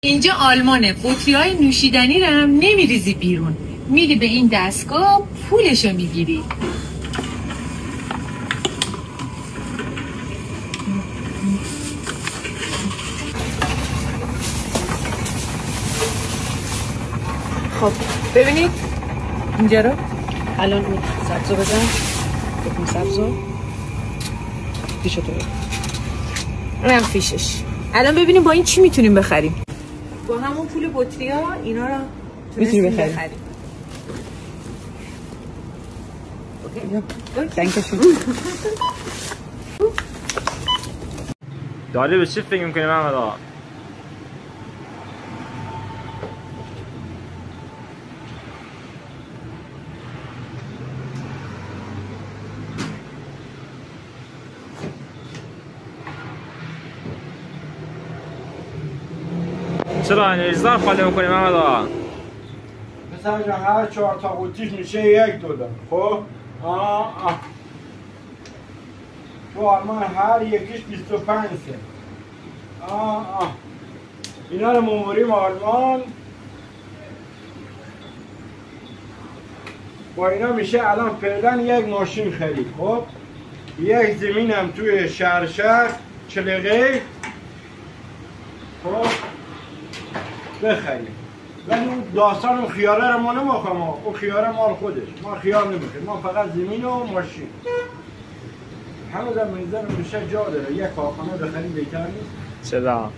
اینجا آلمانه. بطری‌های نوشیدنی رو هم نمیریزی بیرون، میری به این دستگاه پولشو میگیری. خب ببینید اینجا رو الان اون سبزو بزن، بکن سبزو فیشو تو اونم فیشش. الان ببینیم با این چی میتونیم بخریم. با همون پول بطری ها اینا رو میتونیم بخریم. داری به چی فکر میکنی محمد آقا؟ چرا انگلیزدار خالی میکنی محمد آقا؟ مثلا جان هر 4 تا قوطیش میشه $1. خب؟ تو آلمان هر یکیش 25 سنت. اینا رو موریم آلمان. با اینا میشه الان فعلا یک ماشین خرید. خب؟ یک زمینم توی شهر چلقه. خب؟ بخریم. ولی اون داستان اون خیاره رو ما نمیخوایم. اون خیاره مال خودش. ما خیار نمیخوایم. ما فقط زمین و ماشین. همه در منظر میشه جا داره. یک کارخانه بخریم بهتر نیست؟ چرا؟